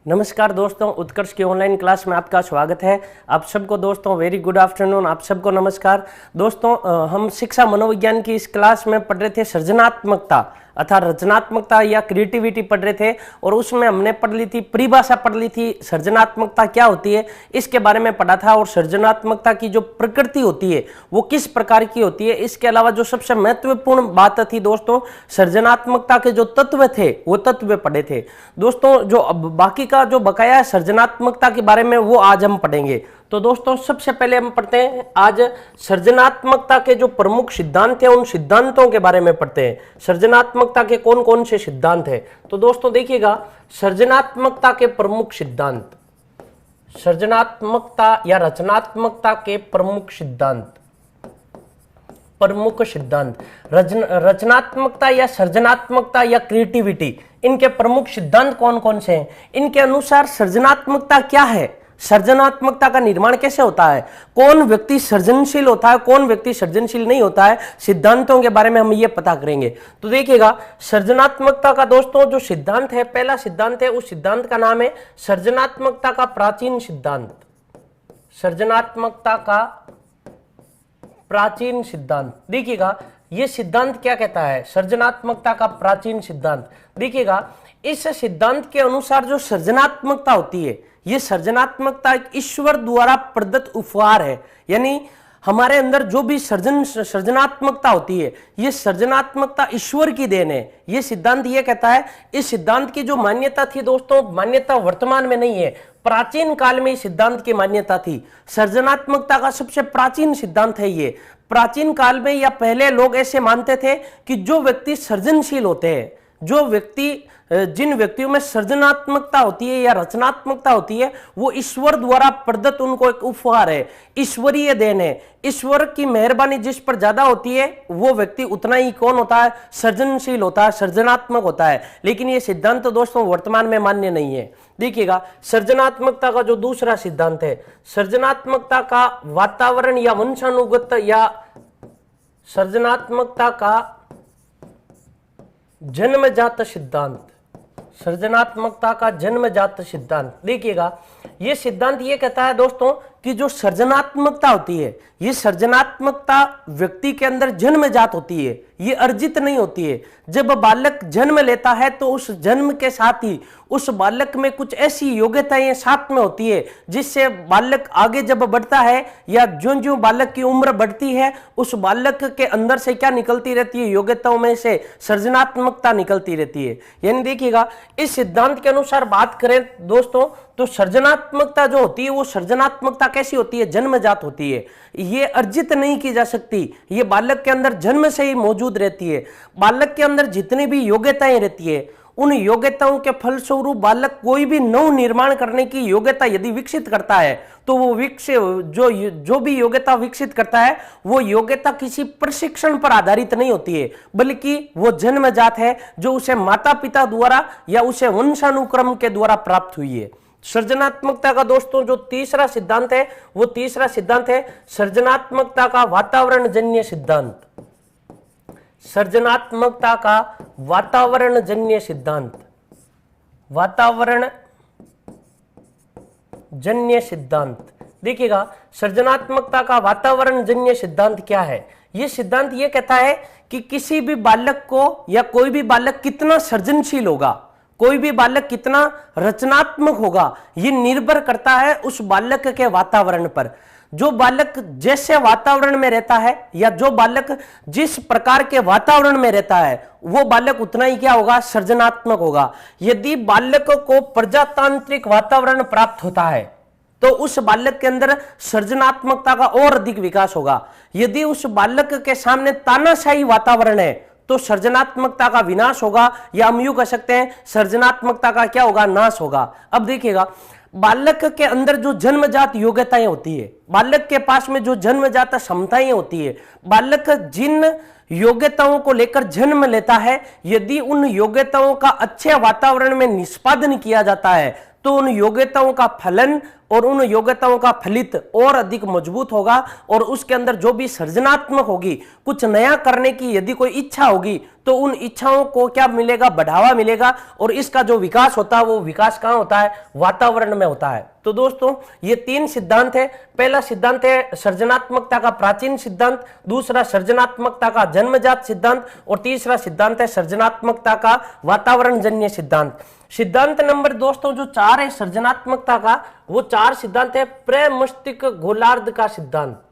नमस्कार दोस्तों, उत्कर्ष की ऑनलाइन क्लास में आपका स्वागत है। आप सबको दोस्तों वेरी गुड आफ्टरनून। आप सबको नमस्कार। दोस्तों हम शिक्षा मनोविज्ञान की इस क्लास में पढ़ रहे थे सृजनात्मकता अर्थात रचनात्मकता या क्रिएटिविटी पढ़ रहे थे, और उसमें हमने पढ़ ली थी परिभाषा, पढ़ ली थी सृजनात्मकता क्या होती है इसके बारे में पढ़ा था, और सृजनात्मकता की जो प्रकृति होती है वो किस प्रकार की होती है। इसके अलावा जो सबसे महत्वपूर्ण बात थी दोस्तों, सृजनात्मकता के जो तत्व थे वो तत्व पढ़े थे दोस्तों। जो अब बाकी का जो बकाया है सृजनात्मकता के बारे में वो आज हम पढ़ेंगे। तो दोस्तों सबसे पहले हम पढ़ते हैं आज सृजनात्मकता के जो प्रमुख सिद्धांत हैं उन सिद्धांतों के बारे में पढ़ते हैं। सृजनात्मकता के कौन कौन से सिद्धांत हैं, तो दोस्तों देखिएगा सृजनात्मकता के प्रमुख सिद्धांत, सृजनात्मकता या रचनात्मकता के प्रमुख सिद्धांत, प्रमुख सिद्धांत रचनात्मकता या सृजनात्मकता या क्रिएटिविटी, इनके प्रमुख सिद्धांत कौन कौन से हैं। इनके अनुसार सृजनात्मकता क्या है, सृजनात्मकता का निर्माण कैसे होता है, कौन व्यक्ति सृजनशील होता है, कौन व्यक्ति सृजनशील नहीं होता है, सिद्धांतों के बारे में हम ये पता करेंगे। तो देखिएगा सृजनात्मकता का दोस्तों जो सिद्धांत है, पहला सिद्धांत है, उस सिद्धांत का नाम है सृजनात्मकता का प्राचीन सिद्धांत। सृजनात्मकता का प्राचीन सिद्धांत, देखिएगा ये सिद्धांत क्या कहता है, सृजनात्मकता का प्राचीन सिद्धांत। देखिएगा इस सिद्धांत के अनुसार जो सृजनात्मकता होती है, ये सृजनात्मकता एक ईश्वर द्वारा प्रदत्त उपहार है। यानी हमारे अंदर जो भी सृजनात्मकता होती है, ये सृजनात्मकता ईश्वर की देन है, ये सिद्धांत ये कहता है। इस सिद्धांत की जो मान्यता थी दोस्तों, मान्यता वर्तमान में नहीं है, प्राचीन काल में इस सिद्धांत की मान्यता थी। सृजनात्मकता का सबसे प्राचीन सिद्धांत है ये। प्राचीन काल में या पहले लोग ऐसे मानते थे कि जो व्यक्ति सृजनशील होते हैं, जो व्यक्ति जिन व्यक्तियों में सृजनात्मकता होती है या रचनात्मकता होती है, वो ईश्वर द्वारा प्रदत्त उनको एक उपहार है, ईश्वरीय देन है। ईश्वर की मेहरबानी जिस पर ज्यादा होती है वो व्यक्ति उतना ही कौन होता है, सृजनशील होता है, सृजनात्मक होता है। लेकिन ये सिद्धांत दोस्तों वर्तमान में मान्य नहीं है। देखिएगा सृजनात्मकता का जो दूसरा सिद्धांत है, सृजनात्मकता का वातावरण या वंशानुगत या सृजनात्मकता का जन्मजात सिद्धांत, सृजनात्मकता का जन्मजात सिद्धांत। देखिएगा ये सिद्धांत ये कहता है दोस्तों कि जो सृजनात्मकता होती है, ये सृजनात्मकता व्यक्ति के अंदर जन्मजात होती है, ये अर्जित नहीं होती है। जब बालक जन्म लेता है तो उस जन्म के साथ ही उस बालक में कुछ ऐसी योग्यताएं साथ में होती है जिससे बालक आगे जब बढ़ता है या ज्यों ज्यों बालक की उम्र बढ़ती है, उस बालक के अंदर से क्या निकलती रहती है, योग्यताओं में से सृजनात्मकता निकलती रहती है। यानी देखिएगा इस सिद्धांत के अनुसार बात करें दोस्तों तो सृजनात्मकता जो होती है वो सृजनात्मकता कैसी होती है, जन्मजात होती है, ये अर्जित नहीं की जा सकती, ये बालक के अंदर जन्म से ही मौजूद रहती है। बालक के अंदर जितनी भी योग्यताएं रहती है, उन योग्यताओं के फलस्वरूप बालक कोई भी नव निर्माण करने की योग्यता यदि विकसित करता है तो वो जो भी योग्यता विकसित करता है वो योग्यता किसी प्रशिक्षण पर आधारित नहीं होती है, बल्कि वो जन्मजात है जो उसे माता पिता द्वारा या उसे वंशानुक्रम के द्वारा प्राप्त हुई है। सृजनात्मकता का दोस्तों जो तीसरा सिद्धांत है वो तीसरा सिद्धांत है सृजनात्मकता का वातावरण जन्य सिद्धांत। सृजनात्मकता का वातावरण जन्य सिद्धांत, वातावरण जन्य सिद्धांत। देखिएगा सृजनात्मकता का वातावरण जन्य सिद्धांत क्या है। यह सिद्धांत यह कहता है कि किसी भी बालक को या कोई भी बालक कितना सृजनशील होगा, कोई भी बालक कितना रचनात्मक होगा, ये निर्भर करता है उस बालक के वातावरण पर। जो बालक जैसे वातावरण में रहता है या जो बालक जिस प्रकार के वातावरण में रहता है वो बालक उतना ही क्या होगा, सृजनात्मक होगा। यदि बालक को प्रजातांत्रिक वातावरण प्राप्त होता है तो उस बालक के अंदर सृजनात्मकता का और अधिक विकास होगा। यदि उस बालक के सामने तानाशाही वातावरण है तो सृजनात्मकता का विनाश होगा, या हम यूं कह सकते हैं सृजनात्मकता का क्या होगा, नाश होगा। अब देखिएगा बालक के अंदर जो जन्मजात योग्यताएं होती है, बालक के पास में जो जन्मजात क्षमताएं होती है, बालक जिन योग्यताओं को लेकर जन्म लेता है, यदि उन योग्यताओं का अच्छे वातावरण में निष्पादन किया जाता है तो उन योग्यताओं का फलन और उन योग्यताओं का फलित और अधिक मजबूत होगा, और उसके अंदर जो भी सृजनात्मक होगी, कुछ नया करने की यदि कोई इच्छा होगी, तो उन इच्छाओं को क्या मिलेगा, बढ़ावा मिलेगा। और इसका जो विकास होता है वो विकास कहां होता है, वातावरण में होता है। तो दोस्तों ये 3 सिद्धांत है। पहला सिद्धांत है सृजनात्मकता का प्राचीन सिद्धांत, दूसरा सृजनात्मकता का जन्मजात सिद्धांत, और तीसरा सिद्धांत है सृजनात्मकता का वातावरण जन्य सिद्धांत। सिद्धांत नंबर दोस्तों जो 4 है सृजनात्मकता का, वो 4 सिद्धांत है प्रमस्तिष्क गोलार्ध का सिद्धांत।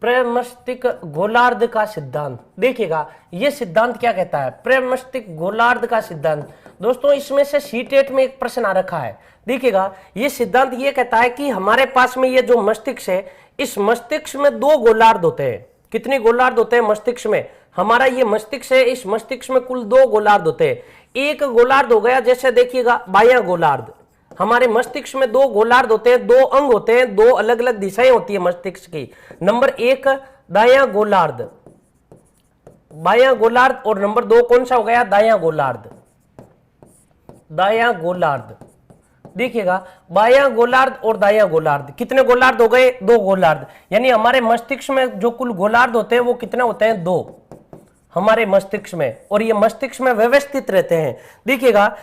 प्रमस्तिष्क गोलार्ध का सिद्धांत, देखिएगा ये सिद्धांत क्या कहता है, प्रमस्तिष्क गोलार्ध का सिद्धांत। दोस्तों इसमें से सीटेट में एक प्रश्न आ रखा है, देखिएगा ये सिद्धांत ये कहता है कि हमारे पास में ये जो मस्तिष्क है, इस मस्तिष्क में 2 गोलार्ध होते हैं। कितने गोलार्ध होते हैं मस्तिष्क में, हमारा ये मस्तिष्क है, इस मस्तिष्क में कुल 2 गोलार्ध होते हैं। एक गोलार्ध हो गया, जैसे देखिएगा बायां गोलार्ध, हमारे मस्तिष्क में 2 गोलार्ध होते हैं, 2 अंग होते हैं, 2 अलग अलग दिशाएं होती है मस्तिष्क की। नंबर 1 दायां गोलार्ध, बायां गोलार्ध, और नंबर 2 कौन सा हो गया, दायां गोलार्ध। दायां गोलार्ध, देखिएगा बायां गोलार्ध और दायां गोलार्ध, कितने गोलार्ध हो गए, 2 गोलार्ध। यानी हमारे मस्तिष्क में जो कुल गोलार्ध होते हैं वो कितने होते हैं, 2 हमारे मस्तिष्क में, और ये मस्तिष्क में व्यवस्थित रहते हैं। देखिएगा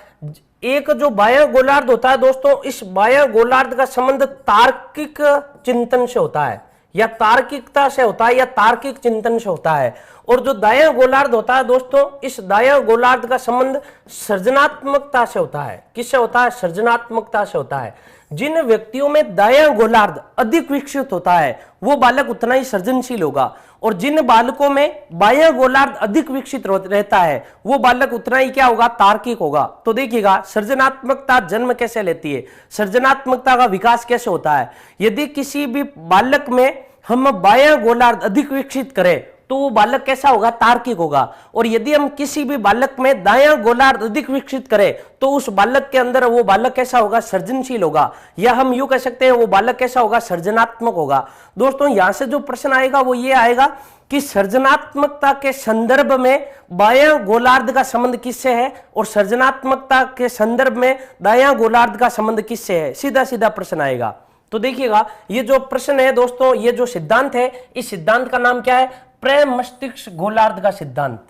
एक जो बायां गोलार्ध होता है दोस्तों, इस बायां गोलार्ध का संबंध तार्किक चिंतन से होता है, या तार्किकता से होता है, या तार्किक चिंतन से होता है। और जो दायां गोलार्ध होता है दोस्तों, इस दायां गोलार्ध का संबंध सृजनात्मकता से होता है। किससे होता है, सृजनात्मकता से होता है। जिन व्यक्तियों में दायां गोलार्ध अधिक विकसित होता है वो बालक उतना ही सृजनशील होगा, और जिन बालकों में बायां गोलार्ध अधिक विकसित रहता है वो बालक उतना ही क्या होगा, तार्किक होगा। तो देखिएगा सृजनात्मकता जन्म कैसे लेती है, सृजनात्मकता का विकास कैसे होता है। यदि किसी भी बालक में हम बायां गोलार्ध अधिक विकसित करें तो वो बालक कैसा होगा, तार्किक होगा। और यदि हम किसी भी बालक में दायां गोलार्ध अधिक विकसित करें तो उस बालक के अंदर वो बालक कैसा होगा, सृजनशील होगा, या हम यूं कह सकते हैं वो बालक कैसा होगा, सृजनात्मक होगा। दोस्तों यहां से जो प्रश्न आएगा वो ये आएगा कि सृजनात्मकता के संदर्भ में बायां गोलार्ध का संबंध किससे है, और सृजनात्मकता के संदर्भ में दायां गोलार्ध का संबंध किससे है, सीधा सीधा प्रश्न आएगा। तो देखिएगा ये जो प्रश्न है दोस्तों, ये जो सिद्धांत है, इस सिद्धांत का नाम क्या है, प्रमस्तिष्क गोलार्ध का सिद्धांत।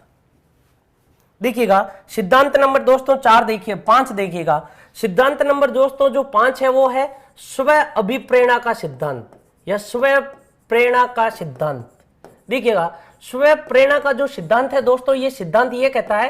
देखिएगा सिद्धांत नंबर दोस्तों 4 देखिए, 5 देखिएगा। सिद्धांत नंबर दोस्तों जो 5 है वो है स्व अभिप्रेरणा का सिद्धांत, या स्व प्रेरणा का सिद्धांत। देखिएगा स्व प्रेरणा का जो सिद्धांत है दोस्तों, ये सिद्धांत ये कहता है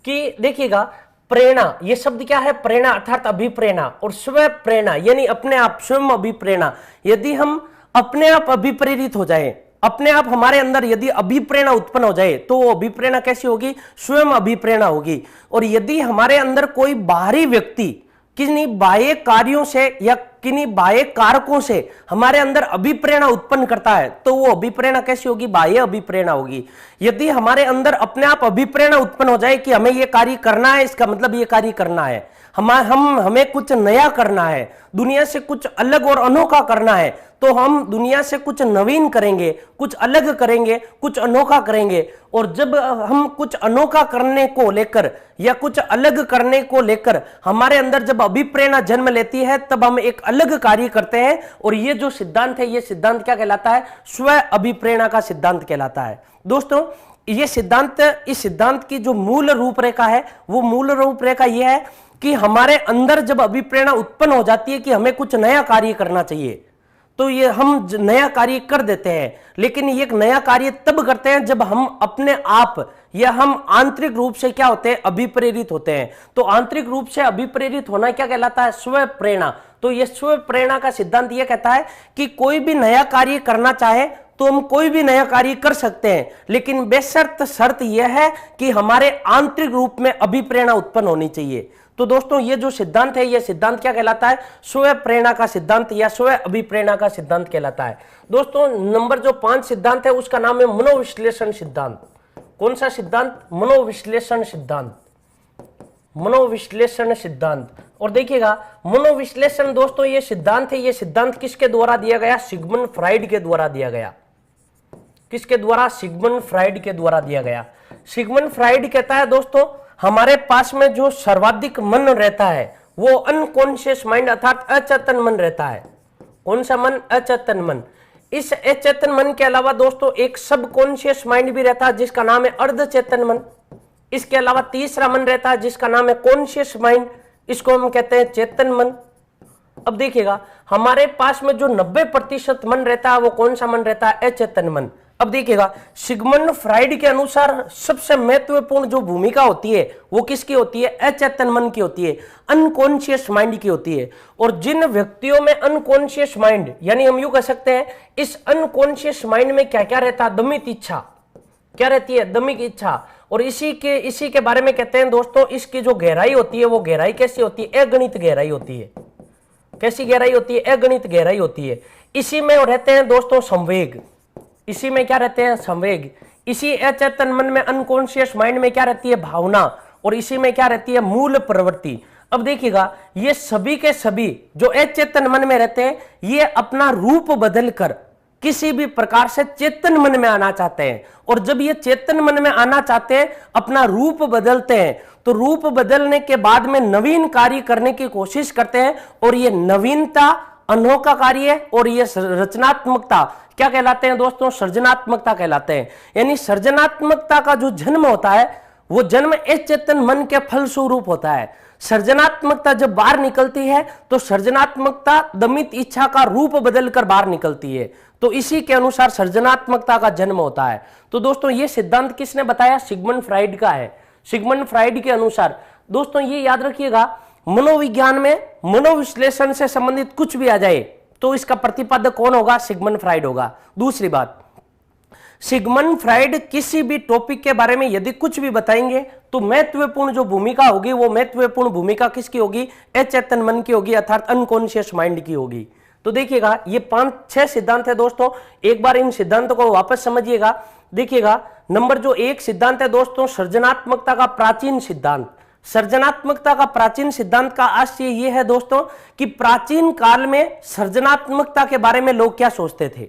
कि देखिएगा प्रेरणा, ये शब्द क्या है, प्रेरणा अर्थात अभिप्रेरणा, और स्व प्रेरणा यानी अपने आप, स्वयं अभिप्रेरणा। यदि हम अपने आप अभिप्रेरित हो जाए, अपने आप हमारे अंदर यदि अभिप्रेरणा उत्पन्न हो जाए तो वो अभिप्रेरणा कैसी होगी, स्वयं अभिप्रेरणा होगी। और यदि हमारे अंदर कोई बाहरी व्यक्ति किन्हीं बाह्य कार्यों से या किन्हीं बाह्य कारकों से हमारे अंदर अभिप्रेरणा उत्पन्न करता है तो वो अभिप्रेरणा कैसी होगी, बाह्य अभिप्रेरणा होगी। यदि हमारे अंदर अपने आप अभिप्रेरणा उत्पन्न हो जाए कि हमें ये कार्य करना है, इसका मतलब ये कार्य करना है, हमें कुछ नया करना है, दुनिया से कुछ अलग और अनोखा करना है, तो हम दुनिया से कुछ नवीन करेंगे, कुछ अलग करेंगे, कुछ अनोखा करेंगे। और जब हम कुछ अनोखा करने को लेकर या कुछ अलग करने को लेकर हमारे अंदर जब अभिप्रेरणा जन्म लेती है तब हम एक अलग कार्य करते हैं। और ये जो सिद्धांत है, ये सिद्धांत क्या कहलाता है, स्व अभिप्रेरणा का सिद्धांत कहलाता है। दोस्तों ये सिद्धांत, इस सिद्धांत की जो मूल रूपरेखा है वो मूल रूपरेखा ये है कि हमारे अंदर जब अभिप्रेरणा उत्पन्न हो जाती है कि हमें कुछ नया कार्य करना चाहिए, तो ये हम नया कार्य कर देते हैं। लेकिन ये एक नया कार्य तब करते हैं जब हम अपने आप या हम आंतरिक रूप से क्या होते हैं, अभिप्रेरित होते हैं। तो आंतरिक रूप से अभिप्रेरित होना क्या कहलाता है, स्व प्रेरणा। तो ये स्व प्रेरणा का सिद्धांत ये कहता है कि कोई भी नया कार्य करना चाहे तो हम कोई भी नया कार्य कर सकते हैं, लेकिन बेशर्त शर्त यह है कि हमारे आंतरिक रूप में अभिप्रेरणा उत्पन्न होनी चाहिए। तो दोस्तों ये जो सिद्धांत है, ये सिद्धांत क्या कहलाता है, स्व प्रेरणा का सिद्धांत या स्व अभिप्रेरणा का सिद्धांत कहलाता है। दोस्तों नंबर जो 5 सिद्धांत है उसका नाम है मनोविश्लेषण सिद्धांत। कौन सा सिद्धांत, मनोविश्लेषण सिद्धांत, मनोविश्लेषण सिद्धांत। और देखिएगा मनोविश्लेषण दोस्तों ये सिद्धांत है, ये सिद्धांत किसके द्वारा दिया गया, सिगमंड फ्राइड के द्वारा दिया गया। किसके द्वारा, सिगमंड फ्राइड के द्वारा दिया गया। सिगमंड फ्राइड कहता है दोस्तों हमारे पास में जो सर्वाधिक मन रहता है वो अनकॉन्शियस माइंड अर्थात अचेतन मन रहता है। कौन सा मन? अचेतन मन। इस अचेतन मन के अलावा दोस्तों एक सबकॉन्शियस माइंड भी रहता है जिसका नाम है अर्धचेतन मन। इसके अलावा तीसरा मन रहता है जिसका नाम है कॉन्शियस माइंड, इसको हम कहते हैं चेतन मन। अब देखिएगा हमारे पास में जो 90% मन रहता है वो कौन सा मन रहता है? अचेतन मन। अब देखिएगा सिगमंड फ्राइड के अनुसार सबसे महत्वपूर्ण जो भूमिका होती है वो किसकी होती है? अचेतन मन की होती है, अनकॉन्शियस माइंड की होती है। और जिन व्यक्तियों में अनकॉन्शियस माइंड, यानी हम यूं कह सकते हैं इस अनकॉन्शियस माइंड में क्या क्या रहता है? दमित इच्छा। क्या रहती है? दमित इच्छा। और इसी के बारे में कहते हैं दोस्तों, इसकी जो गहराई होती है वो गहराई कैसी होती है? अगणित गहराई होती है। कैसी गहराई होती है? अगणित गहराई होती है। इसी में रहते हैं दोस्तों संवेग। इसी में क्या रहते हैं? संवेग। इसी अचेतन मन में अनकॉन्शियस माइंड में क्या रहती है? भावना। और इसी में क्या रहती है? मूल प्रवृत्ति। अब देखिएगा ये सभी के सभी जो अचेतन मन में रहते हैं ये अपना रूप बदलकर किसी भी प्रकार से चेतन मन में आना चाहते हैं। और जब ये चेतन मन में आना चाहते हैं, अपना रूप बदलते हैं, तो रूप बदलने के बाद में नवीन कार्य करने की कोशिश करते हैं। और ये नवीनता अनोखा कार्य है और ये रचनात्मकता क्या कहलाते हैं दोस्तों? सृजनात्मकता कहलाते हैं। यानी सृजनात्मकता का जो जन्म होता है वो जन्म अचेतन मन के फलस्वरूप होता है। सृजनात्मकता जब बाहर निकलती है तो सृजनात्मकता दमित इच्छा का रूप बदलकर बाहर निकलती है। तो इसी के अनुसार सृजनात्मकता का जन्म होता है। तो दोस्तों ये सिद्धांत किसने बताया? सिगमंड फ्राइड का है। सिगमंड फ्राइड के अनुसार दोस्तों ये याद रखिएगा, मनोविज्ञान में मनोविश्लेषण से संबंधित कुछ भी आ जाए तो इसका प्रतिपादक कौन होगा? सिगमंड फ्राइड होगा। दूसरी बात, सिगमंड फ्राइड किसी भी टॉपिक के बारे में यदि कुछ भी बताएंगे तो महत्वपूर्ण जो भूमिका होगी वो महत्वपूर्ण भूमिका किसकी होगी? अचेतन मन की होगी, अर्थात अनकॉन्शियस माइंड की होगी। तो देखिएगा ये 5-6 सिद्धांत है दोस्तों, एक बार इन सिद्धांतों को वापस समझिएगा। देखिएगा नंबर जो 1 सिद्धांत है दोस्तों, सृजनात्मकता का प्राचीन सिद्धांत। सृजनात्मकता का प्राचीन सिद्धांत का आशय यह है दोस्तों कि प्राचीन काल में सृजनात्मकता के बारे में लोग क्या सोचते थे,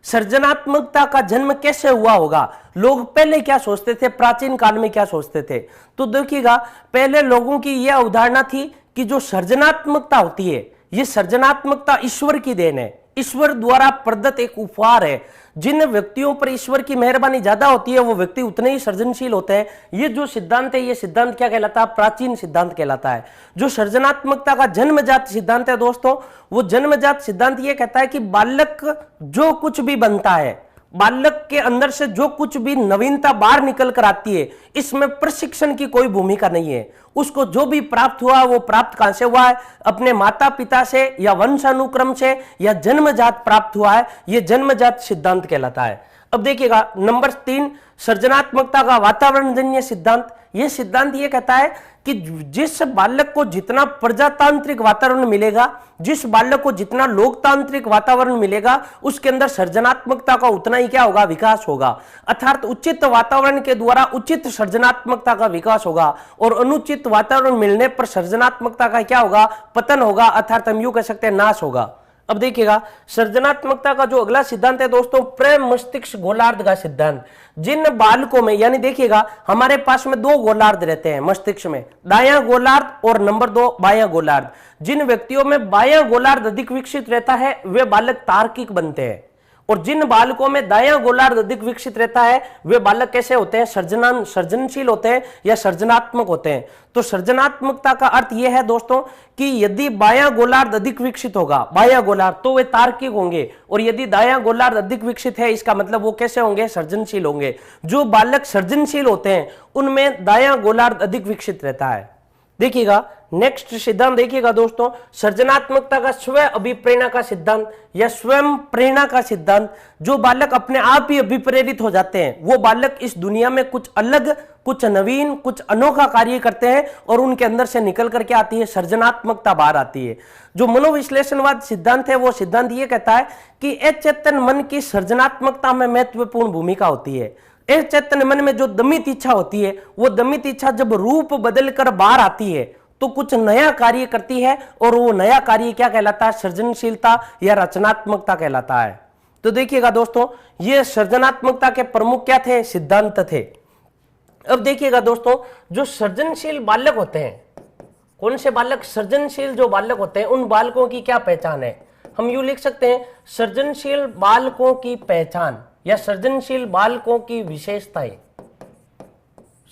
सृजनात्मकता का जन्म कैसे हुआ होगा, लोग पहले क्या सोचते थे, प्राचीन काल में क्या सोचते थे। तो देखिएगा पहले लोगों की यह अवधारणा थी कि जो सृजनात्मकता होती है ये सृजनात्मकता ईश्वर की देन है, ईश्वर द्वारा प्रदत्त एक उपहार है। जिन व्यक्तियों पर ईश्वर की मेहरबानी ज्यादा होती है वो व्यक्ति उतने ही सृजनशील होते हैं। ये जो सिद्धांत है ये सिद्धांत क्या कहलाता है? प्राचीन सिद्धांत कहलाता है। जो सृजनात्मकता का जन्मजात सिद्धांत है दोस्तों, वो जन्मजात सिद्धांत ये कहता है कि बालक जो कुछ भी बनता है, बालक के अंदर से जो कुछ भी नवीनता बाहर निकल कर आती है, इसमें प्रशिक्षण की कोई भूमिका नहीं है। उसको जो भी प्राप्त हुआ वो प्राप्त कहां से हुआ है? अपने माता पिता से या वंशानुक्रम से या जन्मजात प्राप्त हुआ है। यह जन्मजात सिद्धांत कहलाता है। अब देखिएगा नंबर 3 सृजनात्मकता का वातावरणजन्य सिद्धांत। यह सिद्धांत यह कहता है कि जिस बालक को जितना प्रजातांत्रिक वातावरण मिलेगा, जिस बालक को जितना लोकतांत्रिक वातावरण मिलेगा, उसके अंदर सृजनात्मकता का उतना ही क्या होगा? विकास होगा। अर्थात उचित वातावरण के द्वारा उचित सृजनात्मकता का विकास होगा और अनुचित वातावरण मिलने पर सृजनात्मकता का क्या होगा? पतन होगा, अर्थात हम यूं कह सकते हैं नाश होगा। अब देखिएगा सृजनात्मकता का जो अगला सिद्धांत है दोस्तों, प्रेम मस्तिष्क गोलार्ध का सिद्धांत। जिन बालकों में, यानी देखिएगा हमारे पास में 2 गोलार्ध रहते हैं मस्तिष्क में, दायां गोलार्ध और नंबर 2 बायां गोलार्ध। जिन व्यक्तियों में बायां गोलार्ध अधिक विकसित रहता है वे बालक तार्किक बनते हैं, और जिन बालकों में दायां गोलार्ध अधिक विकसित रहता है वे बालक कैसे होते हैं? सृजनशील होते हैं या सृजनात्मक होते हैं। तो सृजनात्मकता का अर्थ यह है दोस्तों कि यदि बायां गोलार्ध अधिक विकसित होगा, बायां गोलार्ध, तो वे तार्किक होंगे, और यदि दायां गोलार्ध अधिक विकसित है इसका मतलब वो कैसे होंगे? सृजनशील होंगे। जो बालक सृजनशील होते हैं उनमें दायां गोलार्ध अधिक विकसित रहता है। देखिएगा नेक्स्ट सिद्धांत देखिएगा दोस्तों, सृजनात्मकता का स्व अभिप्रेरणा का सिद्धांत या स्वयं प्रेरणा का सिद्धांत। जो बालक अपने आप ही अभिप्रेरित हो जाते हैं वो बालक इस दुनिया में कुछ अलग, कुछ नवीन, कुछ अनोखा कार्य करते हैं और उनके अंदर से निकल करके आती है सृजनात्मकता बाहर आती है। जो मनोविश्लेषणवाद सिद्धांत है वो सिद्धांत ये कहता है कि अचेतन मन की सृजनात्मकता में महत्वपूर्ण भूमिका होती है। अचेतन मन में जो दमित इच्छा होती है वो दमित इच्छा जब रूप बदलकर बाहर आती है तो कुछ नया कार्य करती है, और वो नया कार्य क्या कहलाता है? सृजनशीलता या रचनात्मकता कहलाता है। तो देखिएगा दोस्तों ये सृजनात्मकता के प्रमुख क्या थे? सिद्धांत थे। अब देखिएगा दोस्तों, जो सृजनशील बालक होते हैं, कौन से बालक? सृजनशील जो बालक होते हैं, उन बालकों की क्या पहचान है? हम यूं लिख सकते हैं, सृजनशील बालकों की पहचान या सृजनशील बालकों की विशेषताएं।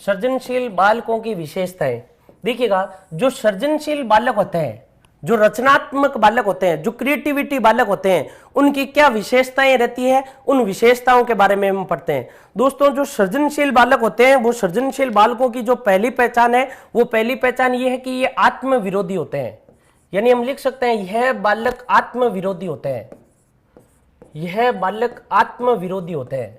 सृजनशील बालकों की विशेषताएं, देखिएगा, जो सृजनशील बालक होते हैं, जो रचनात्मक बालक होते हैं, जो क्रिएटिविटी बालक होते हैं, उनकी क्या विशेषताएं रहती है, उन विशेषताओं के बारे में हम पढ़ते हैं। दोस्तों, जो सृजनशील बालक होते हैं, वो सृजनशील बालकों की जो पहली पहचान है, वो पहली पहचान ये है कि ये आत्म विरोधी होते हैं। यानी हम लिख सकते हैं, यह बालक आत्म विरोधी होते हैं। यह बालक आत्म विरोधी होते हैं।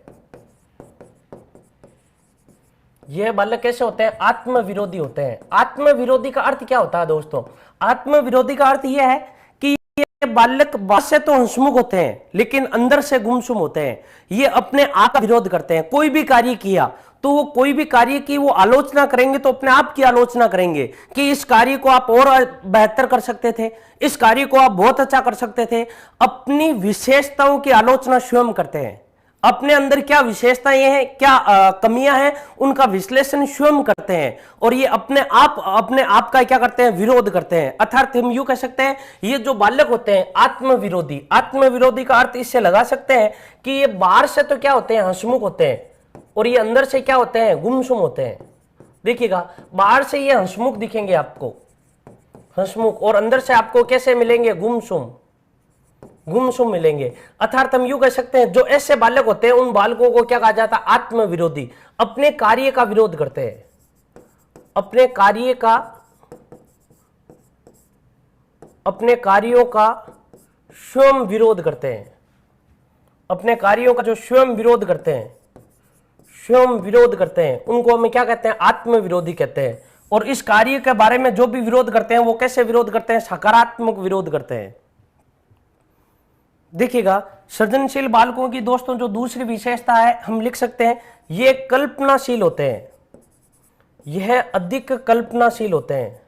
यह बालक कैसे होते हैं? आत्म विरोधी होते हैं। आत्म विरोधी का अर्थ क्या होता है दोस्तों? आत्म विरोधी का अर्थ यह है कि ये बालक बाहर से तो हंसमुख होते हैं, लेकिन अंदर से गुमसुम होते हैं। ये अपने आप का विरोध करते हैं। कोई भी कार्य किया तो वो कोई भी कार्य की वो आलोचना करेंगे, तो अपने आप की आलोचना करेंगे कि इस कार्य को आप और बेहतर कर सकते थे, इस कार्य को आप बहुत अच्छा कर सकते थे। अपनी विशेषताओं की आलोचना स्वयं करते हैं। अपने अंदर क्या विशेषताएं हैं, क्या कमियां हैं, उनका विश्लेषण स्वयं करते हैं, और ये अपने आप का क्या करते हैं? विरोध करते हैं। अर्थात हम यूं कह सकते हैं, ये जो बालक होते हैं आत्म विरोधी। आत्म विरोधी का अर्थ इससे लगा सकते हैं कि ये बाहर से तो क्या होते हैं? हंसमुख होते हैं, और ये अंदर से क्या होते हैं? गुमसुम होते हैं। देखिएगा, बाहर से ये हंसमुख दिखेंगे आपको, हंसमुख, और अंदर से आपको कैसे मिलेंगे? गुमसुम, गुमसुम मिलेंगे। अर्थात हम यूं कह सकते हैं, जो ऐसे बालक होते हैं, उन बालकों को क्या कहा जाता है? आत्म विरोधी। अपने कार्य का विरोध करते हैं, अपने कार्यों का स्वयं विरोध करते हैं। अपने कार्यों का जो स्वयं विरोध करते हैं, स्वयं विरोध करते हैं, उनको हम क्या कहते हैं? आत्म विरोधी कहते हैं। और इस कार्य के बारे में जो भी विरोध करते हैं, वो कैसे विरोध करते हैं? सकारात्मक विरोध करते हैं। देखिएगा, सृजनशील बालकों की दोस्तों जो दूसरी विशेषता है, हम लिख सकते हैं, ये कल्पनाशील होते हैं। यह अधिक कल्पनाशील होते हैं।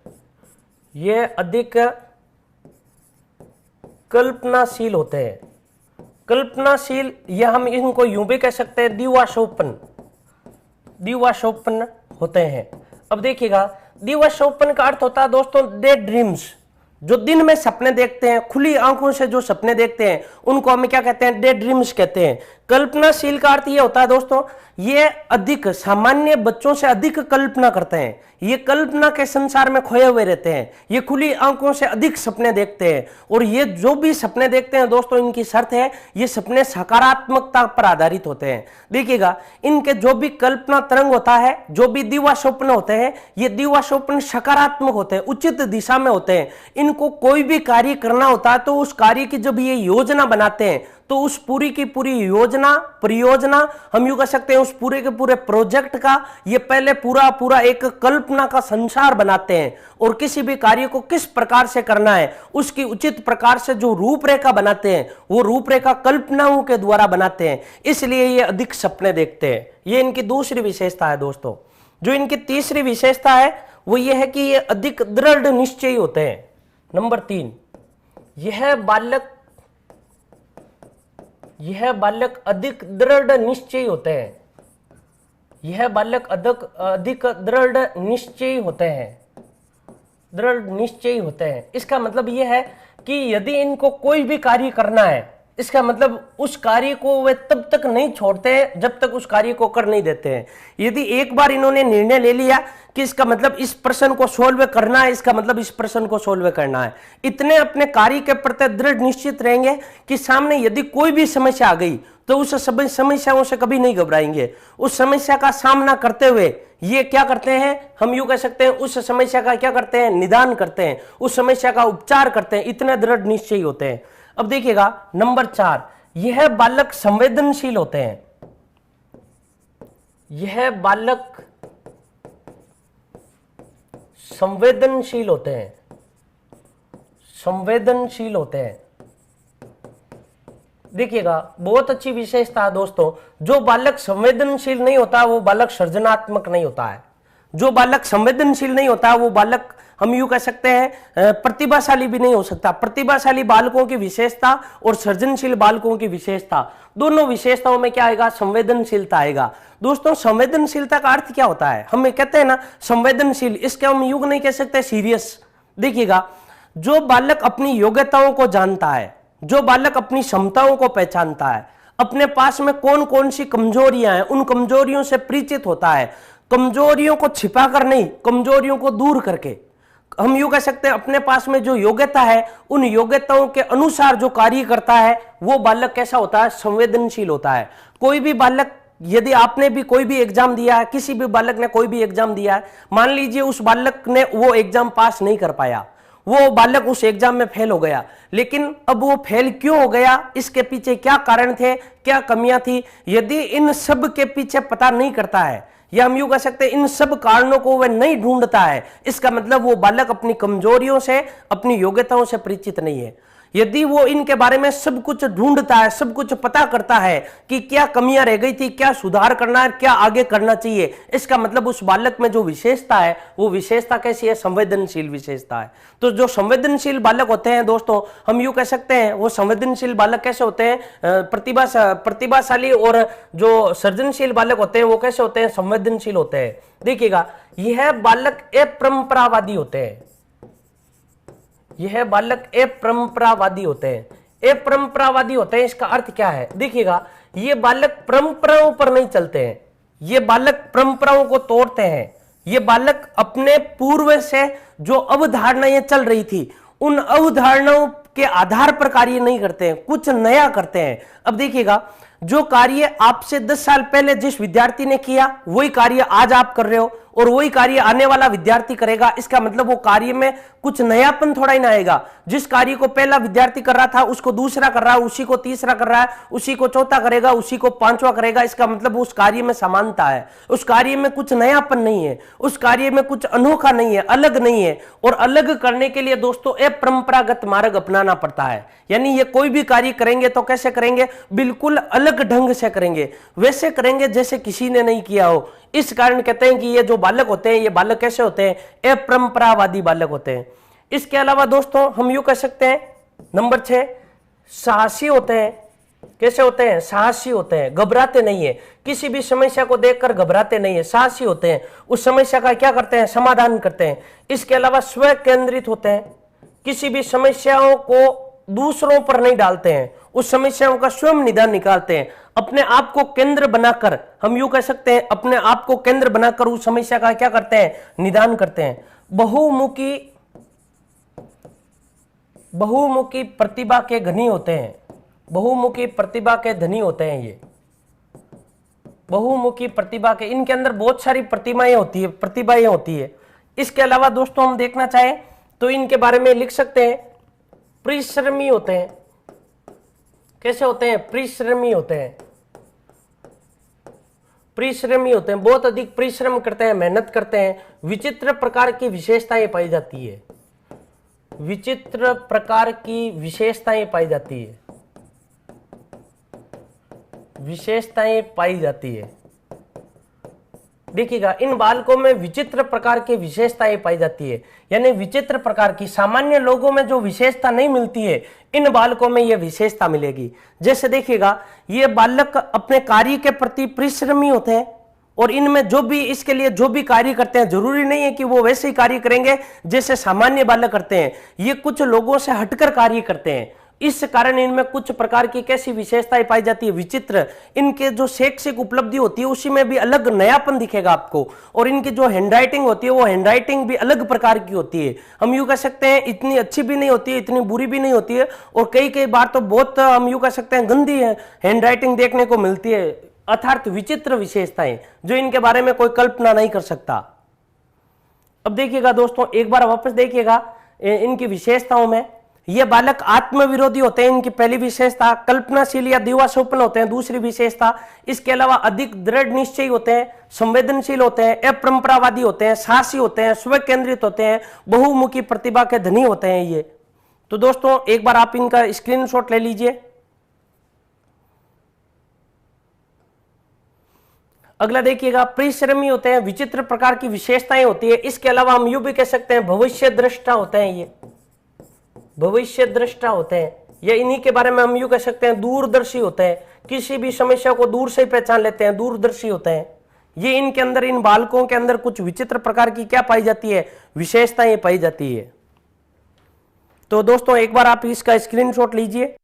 यह अधिक कल्पनाशील होते हैं। कल्पनाशील, यह हम इनको यूं भी कह सकते हैं, दिवास्वप्न होते हैं। अब देखिएगा, दिवास्वप्न का अर्थ होता है दोस्तों डे ड्रीम्स। जो दिन में सपने देखते हैं, खुली आंखों से जो सपने देखते हैं, उनको हम क्या कहते हैं? डे ड्रीम्स कहते हैं। कल्पनाशील का अर्थ ये होता है दोस्तों, ये अधिक सामान्य बच्चों से अधिक कल्पना करते हैं। ये कल्पना के संसार में खोए हुए रहते हैं। ये खुली आंखों से अधिक सपने देखते हैं, और ये जो भी सपने देखते हैं दोस्तों, इनकी शर्त है, ये सपने सकारात्मकता पर आधारित होते हैं। देखिएगा, इनके जो भी कल्पना तरंग होता है, जो भी दिवा स्वप्न होते हैं, ये दिवा स्वप्न सकारात्मक होते हैं, उचित दिशा में होते हैं। इनको कोई भी कार्य करना होता है, तो उस कार्य की जब ये योजना बनाते हैं, तो उस पूरी की पूरी योजना, परियोजना, हम यूं कह सकते हैं, उस पूरे के पूरे प्रोजेक्ट का ये पहले पूरा एक कल्पना का संसार बनाते हैं, और किसी भी कार्य को किस प्रकार से करना है, उसकी उचित प्रकार से जो रूपरेखा बनाते हैं, वो रूपरेखा कल्पनाओं के द्वारा बनाते हैं। इसलिए ये अधिक सपने देखते हैं। ये इनकी दूसरी विशेषता है दोस्तों। जो इनकी तीसरी विशेषता है, वो ये है कि ये अधिक दृढ़ निश्चयी होते हैं। नंबर 3, यह बालक अधिक दृढ़ निश्चयी होते हैं। यह बालक अधिक दृढ़ निश्चयी होते हैं। दृढ़ निश्चयी होते हैं, इसका मतलब यह है कि यदि इनको कोई भी कार्य करना है, इसका मतलब उस कार्य को वे तब तक नहीं छोड़ते हैं जब तक उस कार्य को कर नहीं देते हैं। यदि एक बार इन्होंने निर्णय ले लिया कि इसका मतलब इस प्रश्न को सोल्व करना है, इसका मतलब इस प्रश्न को सोल्व करना है, इतने अपने कार्य के प्रति दृढ़ निश्चित रहेंगे कि सामने यदि कोई भी समस्या आ गई तो उस समस्याओं से कभी नहीं घबराएंगे। उस समस्या का सामना करते हुए ये क्या करते हैं? हम यूं कह सकते हैं, उस समस्या का क्या करते हैं? निदान करते हैं, उस समस्या का उपचार करते हैं। इतने दृढ़ निश्चयी होते हैं। अब देखिएगा, नंबर 4, यह बालक संवेदनशील होते हैं। यह बालक संवेदनशील होते हैं। संवेदनशील होते हैं। देखिएगा, बहुत अच्छी विशेषता है दोस्तों। जो बालक संवेदनशील नहीं होता, वो बालक सृजनात्मक नहीं होता है। जो बालक संवेदनशील नहीं होता, वो बालक हम यूं कह सकते हैं प्रतिभाशाली भी नहीं हो सकता। प्रतिभाशाली बालकों की विशेषता और सृजनशील बालकों की विशेषता, दोनों विशेषताओं में क्या आएगा, संवेदनशीलता आएगा। दोस्तों संवेदनशीलता का अर्थ क्या होता है, हम कहते हैं ना संवेदनशील, इसके हम यूं नहीं कह सकते सीरियस। देखिएगा, जो बालक अपनी योग्यताओं को जानता है, जो बालक अपनी क्षमताओं को पहचानता है, अपने पास में कौन कौन सी कमजोरियां हैं उन कमजोरियों से परिचित होता है, कमजोरियों को छिपाकर नहीं, कमजोरियों को दूर करके, हम यूं कह सकते हैं अपने पास में जो योग्यता है उन योग्यताओं के अनुसार जो कार्य करता है, वो बालक कैसा होता है, संवेदनशील होता है। कोई भी बालक, यदि आपने भी कोई भी एग्जाम दिया है, किसी भी बालक ने कोई भी एग्जाम दिया है, मान लीजिए उस बालक ने वो एग्जाम पास नहीं कर पाया, वो बालक उस एग्जाम में फेल हो गया, लेकिन अब वो फेल क्यों हो गया, इसके पीछे क्या कारण थे, क्या कमियां थी, यदि इन सब के पीछे पता नहीं करता है, या हम यूं कह सकते हैं इन सब कारणों को वह नहीं ढूंढता है, इसका मतलब वो बालक अपनी कमजोरियों से, अपनी योग्यताओं से परिचित नहीं है। यदि वो इनके बारे में सब कुछ ढूंढता है, सब कुछ पता करता है कि क्या कमियां रह गई थी, क्या सुधार करना है, क्या आगे करना चाहिए, इसका मतलब उस बालक में जो विशेषता है वो विशेषता कैसी है, संवेदनशील विशेषता है। तो जो संवेदनशील बालक होते हैं दोस्तों, हम यूं कह सकते हैं वो संवेदनशील बालक कैसे होते हैं, प्रतिभाशाली, और जो सृजनशील बालक होते हैं वो कैसे होते हैं, संवेदनशील होते हैं। देखिएगा, यह बालक अपरंपरावादी होते हैं, यह बालक अपरंपरावादी होते हैं। अपरंपरावादी होते हैं, इसका अर्थ क्या है, देखिएगा, ये बालक परंपराओं पर नहीं चलते हैं, ये बालक परंपराओं को तोड़ते हैं, ये बालक अपने पूर्व से जो अवधारणाएं चल रही थी उन अवधारणाओं के आधार पर कार्य नहीं करते हैं, कुछ नया करते हैं। अब देखिएगा, जो कार्य आपसे 10 साल पहले जिस विद्यार्थी ने किया वही कार्य आज आप कर रहे हो, और वही कार्य आने वाला विद्यार्थी करेगा, इसका मतलब वो कार्य में कुछ नयापन थोड़ा ही ना आएगा। जिस कार्य को पहला विद्यार्थी कर रहा था उसको दूसरा कर रहा है, उसी को तीसरा कर रहा है, उसी को चौथा करेगा, उसी को पांचवा करेगा, इसका मतलब उस कार्य में समानता है, उस कार्य में कुछ नयापन नहीं है, उस कार्य में कुछ अनोखा नहीं है, अलग नहीं है। और अलग करने के लिए दोस्तों अपरंपरागत मार्ग अपनाना पड़ता है, यानी ये कोई भी कार्य करेंगे तो कैसे करेंगे, बिल्कुल अलग ढंग से करेंगे, वैसे करेंगे जैसे किसी ने नहीं किया हो। इस कारण कहते हैं कि ये जो बालक होते हैं, ये बालक कैसे होते हैं, अपरंपरावादी बालक होते हैं। इसके अलावा दोस्तों हम यूं कह सकते हैं, नंबर 6, साहसी होते हैं। कैसे होते हैं, साहसी होते हैं, घबराते नहीं है, किसी भी समस्या को देखकर घबराते नहीं है, साहसी होते हैं, उस समस्या का क्या करते हैं, समाधान करते हैं। इसके अलावा स्व केंद्रित होते हैं, किसी भी समस्याओं को दूसरों पर नहीं डालते हैं, उस समस्याओं का स्वयं निदान निकालते हैं, अपने आप को केंद्र बनाकर, हम यूं कह सकते हैं अपने आप को केंद्र बनाकर उस समस्या का क्या करते हैं, निदान करते हैं। बहुमुखी प्रतिभा के धनी होते हैं, बहुमुखी प्रतिभा के धनी होते हैं ये, बहुमुखी प्रतिभा के, इनके अंदर बहुत सारी प्रतिभाएं होती है। इसके अलावा दोस्तों हम देखना चाहें तो इनके बारे में लिख सकते हैं, परिश्रमी होते हैं। कैसे होते हैं, परिश्रमी होते हैं, परिश्रमी होते हैं, बहुत अधिक परिश्रम करते हैं, मेहनत करते हैं। विचित्र प्रकार की विशेषताएं पाई जाती है, विचित्र प्रकार की विशेषताएं पाई जाती है, विशेषताएं पाई जाती है। देखिएगा, इन बालकों में विचित्र प्रकार की विशेषताएं पाई जाती है, यानी विचित्र प्रकार की, सामान्य लोगों में जो विशेषता नहीं मिलती है इन बालकों में यह विशेषता मिलेगी। जैसे देखिएगा, ये बालक अपने कार्य के प्रति परिश्रमी होते हैं, और इनमें जो भी इसके लिए जो भी कार्य करते हैं, जरूरी नहीं है कि वो वैसे ही कार्य करेंगे जैसे सामान्य बालक करते हैं, ये कुछ लोगों से हटकर कार्य करते हैं। इस कारण इनमें कुछ प्रकार की कैसी विशेषताएं पाई जाती है, विचित्र। इनके जो शैक्षिक उपलब्धि होती है उसी में भी अलग नयापन दिखेगा आपको, और इनकी जो हैंडराइटिंग होती है वो हैंडराइटिंग भी अलग प्रकार की होती है। हम यूं कह सकते हैं इतनी अच्छी भी नहीं होती है, इतनी बुरी भी नहीं होती है, और कई बार तो बहुत हम यूं कह सकते हैं गंदी हैंडराइटिंग देखने को मिलती है, अर्थात विचित्र विशेषताएं जो इनके बारे में कोई कल्पना नहीं कर सकता। अब देखिएगा दोस्तों, एक बार वापस देखिएगा इनकी विशेषताओं में, ये बालक आत्मविरोधी होते हैं, इनकी पहली विशेषता। कल्पनाशील या दिवास्वप्न होते हैं, दूसरी विशेषता। इसके अलावा अधिक दृढ़ निश्चयी होते हैं, संवेदनशील होते हैं, अपरंपरावादी होते हैं, साहसी होते हैं, स्व केंद्रित होते हैं, बहुमुखी प्रतिभा के धनी होते हैं ये। तो दोस्तों एक बार आप इनका स्क्रीनशॉट ले लीजिए। अगला देखिएगा, परिश्रमी होते हैं, विचित्र प्रकार की विशेषताएं होती है। इसके अलावा हम यूं भी कह सकते हैं भविष्य दृष्टा होते हैं, ये भविष्य दृष्टा होते हैं, या इन्हीं के बारे में हम यूं कह सकते हैं दूरदर्शी होते हैं, किसी भी समस्या को दूर से ही पहचान लेते हैं, दूरदर्शी होते हैं। ये इनके अंदर, इन बालकों के अंदर कुछ विचित्र प्रकार की क्या पाई जाती है, विशेषताएं पाई जाती है। तो दोस्तों एक बार आप इसका स्क्रीनशॉट लीजिए।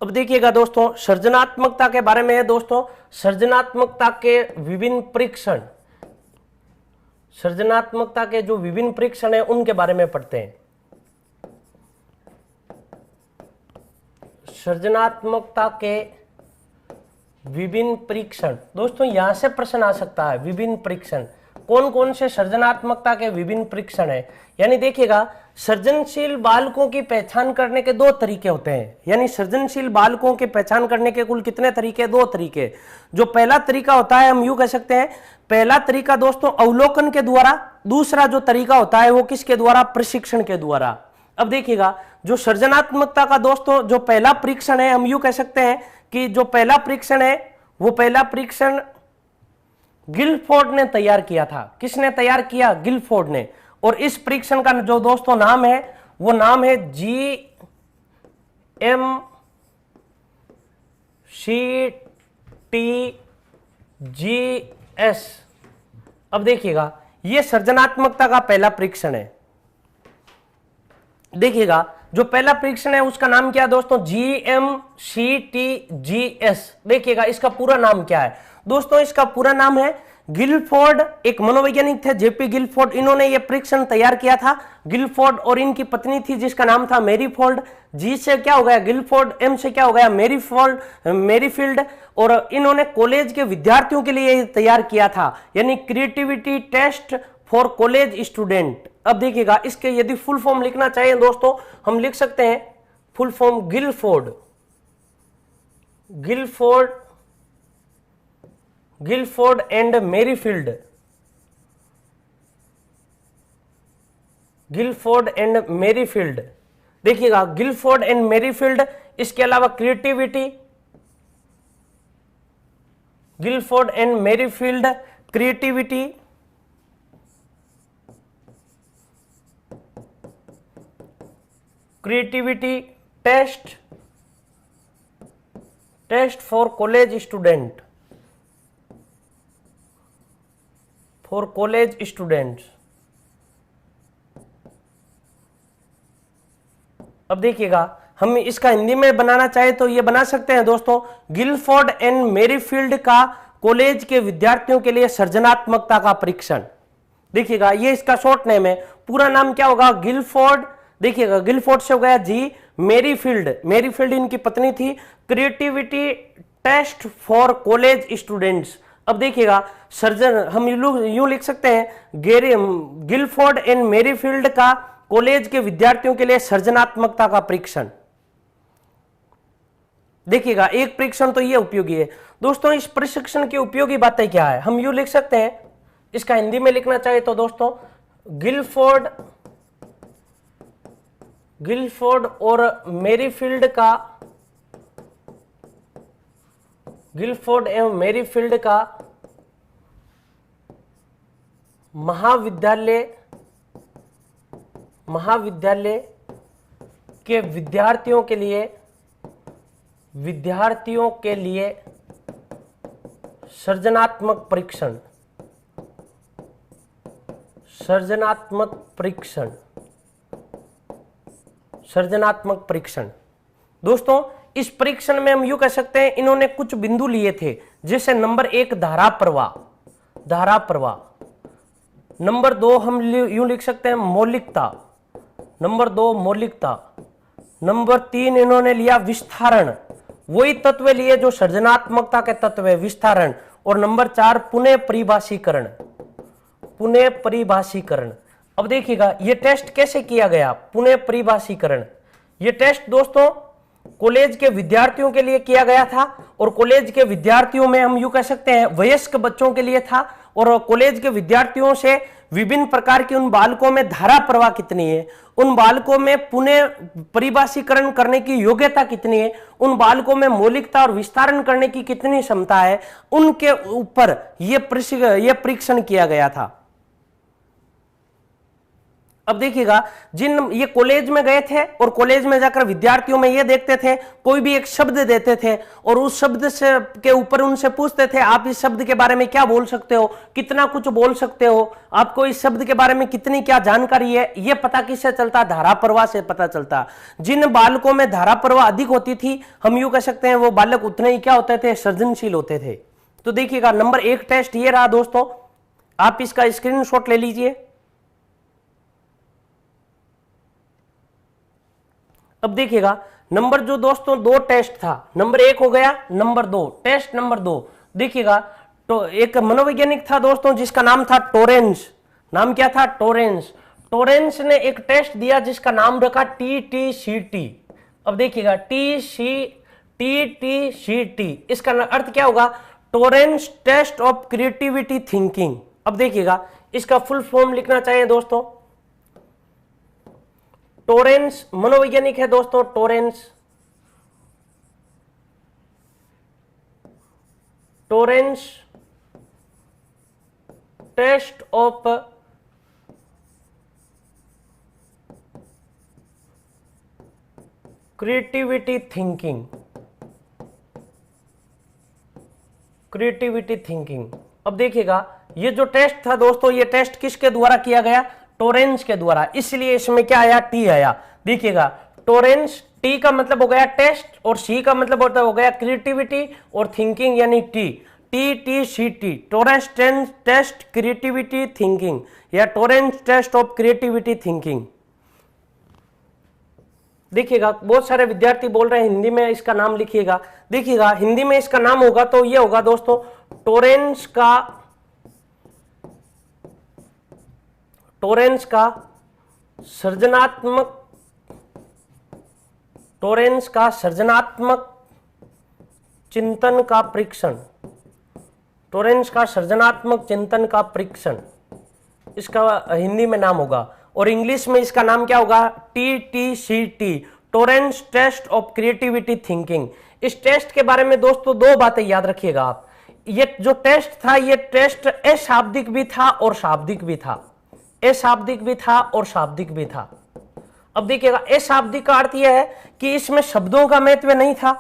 अब देखिएगा दोस्तों, सृजनात्मकता के बारे में है दोस्तों, सृजनात्मकता के विभिन्न परीक्षण, सृजनात्मकता के जो विभिन्न परीक्षण है उनके बारे में पढ़ते हैं। सृजनात्मकता के विभिन्न परीक्षण, दोस्तों यहां से प्रश्न आ सकता है, विभिन्न परीक्षण कौन कौन से सृजनात्मकता के विभिन्न परीक्षण है। यानी देखिएगा, सृजनशील बालकों की पहचान करने के दो तरीके होते हैं। यानी सृजनशील बालकों की पहचान करने के कुल कितने तरीके, दो तरीके। जो पहला तरीका होता है, हम यूं कह सकते हैं, पहला तरीका दोस्तों अवलोकन के द्वारा, दूसरा जो तरीका होता है वो किसके द्वारा, प्रशिक्षण के द्वारा। अब देखिएगा, जो सृजनात्मकता का दोस्तों जो पहला परीक्षण है, हम यूं कह सकते हैं कि जो पहला परीक्षण है वो पहला परीक्षण गिलफोर्ड ने तैयार किया था। किसने तैयार किया, गिलफोर्ड ने। और इस परीक्षण का जो दोस्तों नाम है वो नाम है GMCTGS। अब देखिएगा, ये सृजनात्मकता का पहला परीक्षण है। देखिएगा, जो पहला परीक्षण है उसका नाम क्या है दोस्तों, GMCTGS। देखिएगा इसका पूरा नाम क्या है दोस्तों, इसका पूरा नाम है, गिलफोर्ड एक मनोवैज्ञानिक थे, जेपी गिलफोर्ड, इन्होंने यह परीक्षण तैयार किया था। गिलफोर्ड और इनकी पत्नी थी जिसका नाम था मैरीफोल्ड। जी से क्या हो गया गिलफोर्ड, एम से क्या हो गया मैरीफील्ड। और इन्होंने कॉलेज के विद्यार्थियों के लिए तैयार किया था, यानी creativity test for college student. अब देखिएगा, इसके यदि फुल फॉर्म लिखना चाहिए दोस्तों, हम लिख सकते हैं full form Guilford and Merrifield, Guilford and Merrifield. देखिएगा, गिलफोर्ड एंड मैरीफील्ड, इसके अलावा creativity, Guilford and Merrifield creativity, creativity test for college student, for college students. अब देखिएगा, हम इसका हिंदी में बनाना चाहे तो ये बना सकते हैं दोस्तों, गिलफोर्ड एंड मैरीफील्ड का कॉलेज के विद्यार्थियों के लिए सृजनात्मकता का परीक्षण। देखिएगा, ये इसका शॉर्ट नेम है, पूरा नाम क्या होगा, गिलफोर्ड। देखिएगा, गिलफोर्ड से हो गया जी, मैरीफील्ड इनकी पत्नी थी, creativity test for college students. अब देखिएगा, हम यूं लिख सकते हैं, गिलफोर्ड एंड मैरीफील्ड का कॉलेज के विद्यार्थियों के लिए सृजनात्मकता का परीक्षण। देखिएगा, एक परीक्षण तो ये उपयोगी है दोस्तों। इस प्रशिक्षण की उपयोगी बातें क्या है, हम यूं लिख सकते हैं, इसका हिंदी में लिखना चाहिए तो दोस्तों, गिलफोर्ड और मैरीफील्ड का, गिलफोर्ड एवं मैरीफील्ड का महाविद्यालय के विद्यार्थियों के लिए सृजनात्मक परीक्षण। दोस्तों इस परीक्षण में हम यूं कह सकते हैं, इन्होंने कुछ बिंदु लिए थे, जैसे नंबर 1 धारा प्रवाह, नंबर 2 हम यूं लिख सकते हैं मौलिकता, नंबर 2 मौलिकता, नंबर 3 इन्होंने लिया विस्तारण, वही तत्व लिए जो सृजनात्मकता के तत्व है, विस्तारण। और नंबर 4 पुनः परिभाषीकरण, पुनः परिभाषीकरण। अब देखिएगा ये टेस्ट कैसे किया गया, पुनः परिभाषीकरण। ये टेस्ट दोस्तों कॉलेज के विद्यार्थियों के लिए किया गया था, और कॉलेज के विद्यार्थियों में हम यूं कह सकते हैं वयस्क बच्चों के लिए था, और कॉलेज के विद्यार्थियों से विभिन्न प्रकार की उन बालकों में धारा प्रवाह कितनी है, उन बालकों में पुनः परिभाषीकरण करने की योग्यता कितनी है, उन बालकों में मौलिकता और विस्तारण करने की कितनी क्षमता है, उनके ऊपर यह परीक्षण किया गया था। अब देखिएगा जिन ये कॉलेज में गए थे और कॉलेज में जाकर विद्यार्थियों में ये देखते थे, कोई भी एक शब्द देते थे और उस शब्द से के ऊपर उनसे पूछते थे आप इस शब्द के बारे में क्या बोल सकते हो, कितना कुछ बोल सकते हो, आपको इस शब्द के बारे में कितनी क्या जानकारी है। ये पता किससे चलता, धारा प्रवाह से पता चलता। जिन बालकों में धारा प्रवाह अधिक होती थी, हम यूं कह सकते हैं वो बालक उतने ही क्या होते थे, सृजनशील होते थे। तो देखिएगा नंबर 1 टेस्ट ये रहा दोस्तों, आप इसका स्क्रीनशॉट ले लीजिए। अब देखिएगा नंबर जो दोस्तों 2 टेस्ट था, नंबर 1 हो गया, नंबर 2 टेस्ट नंबर 2 देखिएगा। तो एक मनोवैज्ञानिक था दोस्तों जिसका नाम था टोरेंस। नाम क्या था, टोरेंस। टोरेंस ने एक टेस्ट दिया जिसका नाम रखा TTCT। अब देखिएगा TTCT, इसका अर्थ क्या होगा, Torrance test of creativity thinking. अब देखिएगा इसका फुल फॉर्म लिखना चाहिए दोस्तों। टोरेंस मनोवैज्ञानिक है दोस्तों, Torrance test of creativity thinking, creativity thinking. अब देखिएगा ये जो टेस्ट था दोस्तों, ये टेस्ट किसके द्वारा किया गया, टोरेंस के द्वारा, इसलिए इसमें क्या आया, टी आया। देखिएगा टोरेंस, टी का मतलब हो गया टेस्ट और सी का मतलब होता हो गया क्रिएटिविटी और थिंकिंग यानी T, TTCT, Torrance test creativity thinking या Torrance test of creativity thinking. देखिएगा बहुत सारे विद्यार्थी बोल रहे हैं हिंदी में इसका नाम लिखिएगा। देखिएगा हिंदी में इसका नाम होगा तो ये होगा दोस्तों टोरेंस का सृजनात्मक चिंतन का परीक्षण, टोरेंस का सृजनात्मक चिंतन का परीक्षण इसका हिंदी में नाम होगा, और इंग्लिश में इसका नाम क्या होगा, TTCT, Torrance test of creativity thinking. इस टेस्ट के बारे में दोस्तों 2 बातें याद रखिएगा आप। ये जो टेस्ट था, ये टेस्ट अशाब्दिक भी था और शाब्दिक भी था, अशाब्दिक भी था और शाब्दिक भी था। अब देखिएगा अशाब्दिक का अर्थ यह है कि इसमें शब्दों का महत्व नहीं था,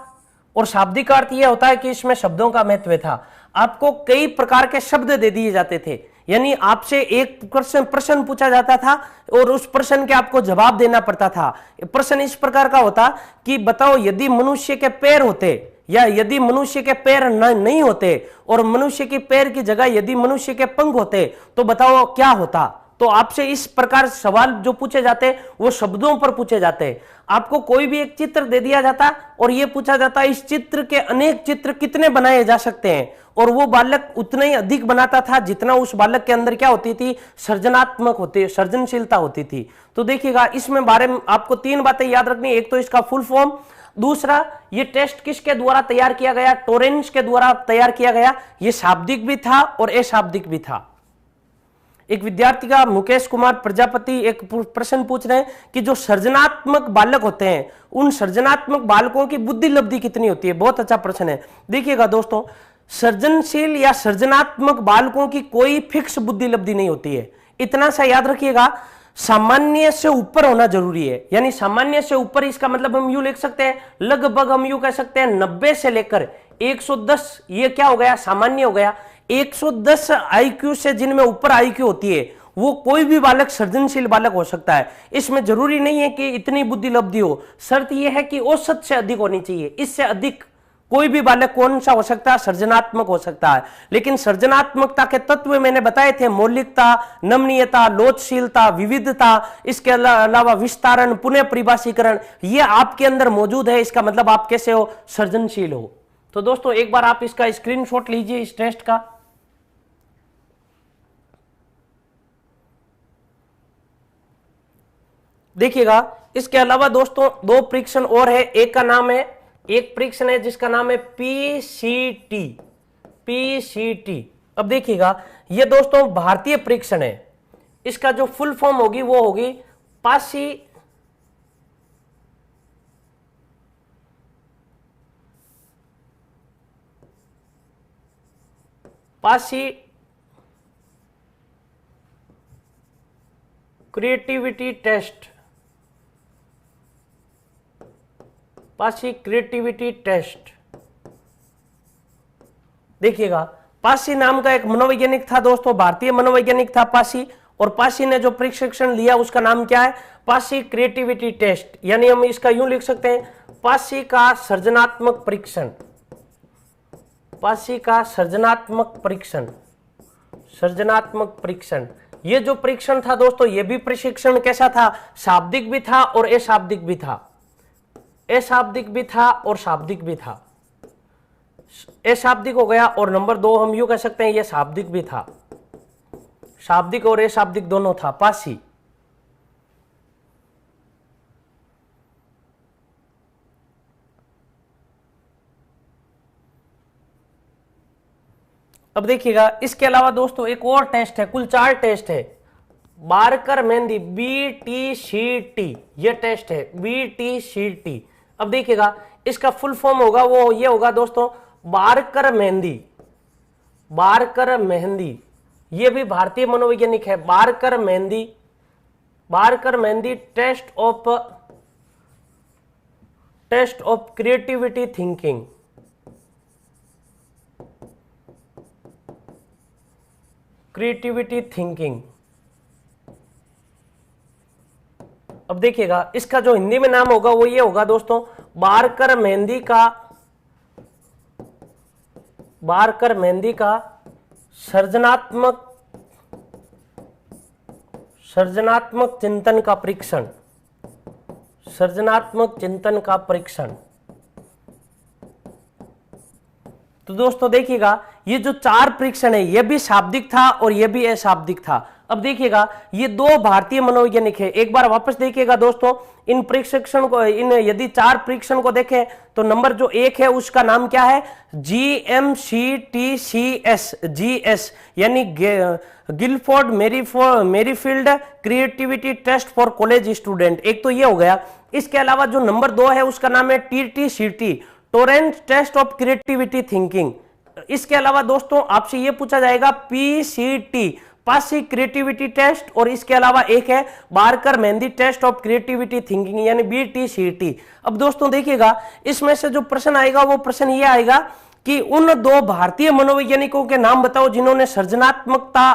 और शाब्दिक का अर्थ यह होता है कि इसमें शब्दों का महत्व था। आपको कई प्रकार के शब्द दे दिए जाते थे, यानी आपसे एक प्रश्न पूछा जाता था और उस प्रश्न के आपको जवाब देना पड़ता था। प्रश्न इस प्रकार का होता कि बताओ यदि मनुष्य के पैर होते या यदि मनुष्य के पैर नहीं होते और मनुष्य के पैर की जगह यदि मनुष्य के पंख होते तो बताओ क्या होता। तो आपसे इस प्रकार सवाल जो पूछे जाते वो शब्दों पर पूछे जाते। आपको कोई भी एक चित्र दे दिया जाता और ये पूछा जाता इस चित्र के अनेक चित्र कितने बनाए जा सकते हैं, और वो बालक उतना ही अधिक बनाता था जितना उस बालक के अंदर क्या होती थी, सृजनशीलता होती थी। तो देखिएगा इसमें बारे में आपको 3 बातें याद रखनी। एक तो इसका फुल फॉर्म, दूसरा ये टेस्ट किसके द्वारा तैयार किया गया, टोरेंस के द्वारा तैयार किया गया। ये शाब्दिक भी था और अशाब्दिक भी था। एक विद्यार्थी का मुकेश कुमार प्रजापति एक प्रश्न पूछ रहे हैं कि जो सृजनात्मक बालक होते हैं उन सृजनात्मक बालकों की बुद्धि लब्धि कितनी होती है। बहुत अच्छा प्रश्न है। देखिएगा दोस्तों, सृजनशील या सृजनात्मक बालकों की कोई फिक्स बुद्धि लब्धि नहीं होती है। इतना सा याद रखिएगा, सामान्य से ऊपर होना जरूरी है। यानी सामान्य से ऊपर इसका मतलब हम यूं लिख सकते हैं, लगभग हम यूं कह सकते हैं 90 से लेकर 110, ये क्या हो गया, सामान्य हो गया। 110 IQ से जिनमें ऊपर IQ होती है वो कोई भी बालक सृजनशील बालक हो सकता है। इसमें जरूरी नहीं है कि इतनी बुद्धि लब्धि हो, शर्त यह है कि औसत से अधिक होनी चाहिए। इससे अधिक कोई भी बालक कौन सा हो सकता है, सृजनात्मक हो सकता है। लेकिन सृजनात्मकता के तत्व मैंने बताए थे, मौलिकता, नमनीयता, लोचशीलता, विविधता, इसके अलावा विस्तारण, पुनः परिभाषीकरण, ये आपके अंदर मौजूद है। इसका मतलब आप कैसे हो, सृजनशील हो। तो दोस्तों एक बार आप इसका स्क्रीनशॉट लीजिए इस टेस्ट का। देखिएगा, इसके अलावा दोस्तों दो परीक्षण और है। एक का नाम है, एक परीक्षण है जिसका नाम है पीसीटी। पीसीटी, अब देखिएगा ये दोस्तों भारतीय परीक्षण है। इसका जो फुल फॉर्म होगी वो होगी Passi creativity test. Passi creativity test. देखिएगा, पासी नाम का एक मनोवैज्ञानिक था दोस्तों, भारतीय मनोवैज्ञानिक था पासी, और पासी ने जो प्रशिक्षण लिया उसका नाम क्या है, पासी क्रिएटिविटी टेस्ट। यानी हम इसका यूं लिख सकते हैं, पासी का सृजनात्मक परीक्षण। पासी का सृजनात्मक परीक्षण। सृजनात्मक परीक्षण, ये जो परीक्षण था दोस्तों, ये भी प्रशिक्षण कैसा था, शाब्दिक भी था और अशाब्दिक भी था। अशाब्दिक भी था और शाब्दिक भी था। अशाब्दिक हो गया, और नंबर 2 हम यूं कह सकते हैं ये शाब्दिक भी था। शाब्दिक और अशाब्दिक दोनों था पासी। अब देखिएगा, इसके अलावा दोस्तों एक और टेस्ट है, कुल 4 टेस्ट है। बारकर मेहंदी, BTCT, ये टेस्ट है BTCT। अब देखिएगा, इसका फुल फॉर्म होगा वो ये होगा दोस्तों, बारकर मेहंदी। बारकर मेहंदी, ये भी भारतीय मनोवैज्ञानिक है। Baqer Mehdi, Baqer Mehdi test of creativity thinking. Creativity thinking. अब देखिएगा, इसका जो हिंदी में नाम होगा वो ये होगा दोस्तों, बारकर मेहंदी का, बारकर मेहंदी का सृजनात्मक चिंतन का परीक्षण। सृजनात्मक चिंतन का परीक्षण। तो दोस्तों देखिएगा, ये जो 4 परीक्षण है, ये भी शाब्दिक था और ये भी अशाब्दिक था। अब देखिएगा, ये 2 भारतीय मनोवैज्ञानिक है। एक बार वापस देखिएगा दोस्तों, इन परीक्षण को, इन यदि 4 परीक्षण को देखें तो नंबर जो 1 है उसका नाम क्या है, GMCTCS, GS, यानी Guilford Merrifield creativity test for college student. एक तो ये हो गया। इसके अलावा जो नंबर 2 है उसका नाम है TTCT, Torrance test of creativity thinking. इसके अलावा दोस्तों आपसे यह पूछा जाएगा PCT, पासी क्रिएटिविटी टेस्ट, और इसके अलावा एक है Baqer Mehdi test of creativity thinking, यानी BTCT। अब दोस्तों देखिएगा, इसमें से जो प्रश्न आएगा वो प्रश्न ये आएगा कि उन 2 भारतीय मनोवैज्ञानिकों के नाम बताओ जिन्होंने सृजनात्मकता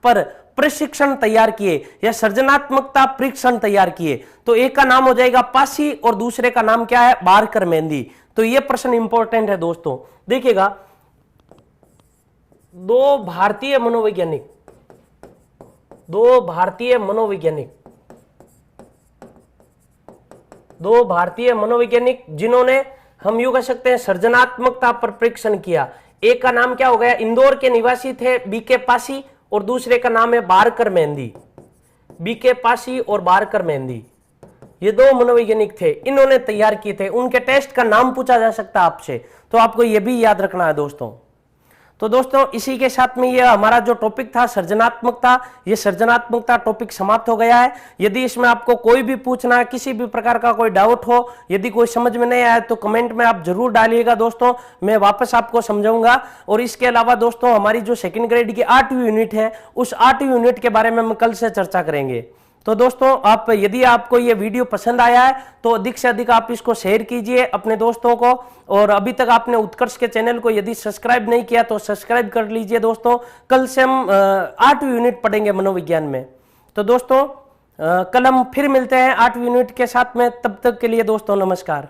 पर प्रशिक्षण तैयार किए या सृजनात्मकता परीक्षण तैयार किए। तो एक का नाम हो जाएगा पासी और दूसरे का नाम क्या है, बारकर मेहंदी। तो यह प्रश्न इंपॉर्टेंट है दोस्तों। देखिएगा, 2 भारतीय मनोवैज्ञानिक, 2 भारतीय मनोवैज्ञानिक, 2 भारतीय मनोवैज्ञानिक जिन्होंने, हम यूं कह सकते हैं, सृजनात्मकता पर परीक्षण किया। एक का नाम क्या हो गया, इंदौर के निवासी थे BK पासी, और दूसरे का नाम है बारकर मेहंदी। BK पासी और बारकर मेहंदी, ये 2 मनोवैज्ञानिक थे, इन्होंने तैयार किए थे। उनके टेस्ट का नाम पूछा जा सकता है आपसे, तो आपको यह भी याद रखना है दोस्तों। तो दोस्तों इसी के साथ में ये हमारा जो टॉपिक था सृजनात्मकता, ये सृजनात्मकता टॉपिक समाप्त हो गया है। यदि इसमें आपको कोई भी पूछना है, किसी भी प्रकार का कोई डाउट हो, यदि कोई समझ में नहीं आया तो कमेंट में आप जरूर डालिएगा दोस्तों, मैं वापस आपको समझाऊंगा। और इसके अलावा दोस्तों हमारी जो सेकंड ग्रेड की 8वीं यूनिट है, उस 8वीं यूनिट के बारे में हम कल से चर्चा करेंगे। तो दोस्तों आप, यदि आपको ये वीडियो पसंद आया है तो अधिक से अधिक आप इसको शेयर कीजिए अपने दोस्तों को, और अभी तक आपने उत्कर्ष के चैनल को यदि सब्सक्राइब नहीं किया तो सब्सक्राइब कर लीजिए दोस्तों। कल से हम 8वीं यूनिट पढ़ेंगे मनोविज्ञान में। तो दोस्तों कल हम फिर मिलते हैं 8वीं यूनिट के साथ में, तब तक के लिए दोस्तों नमस्कार।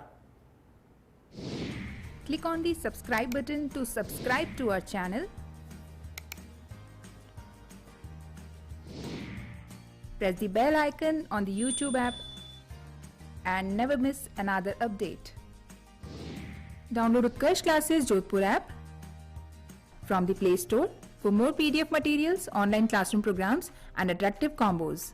Click on the subscribe button to subscribe to our channel. Press the bell icon on the YouTube app and never miss another update. Download Utkarsh Classes Jodhpur app from the Play Store for more PDF materials, online classroom programs and attractive combos.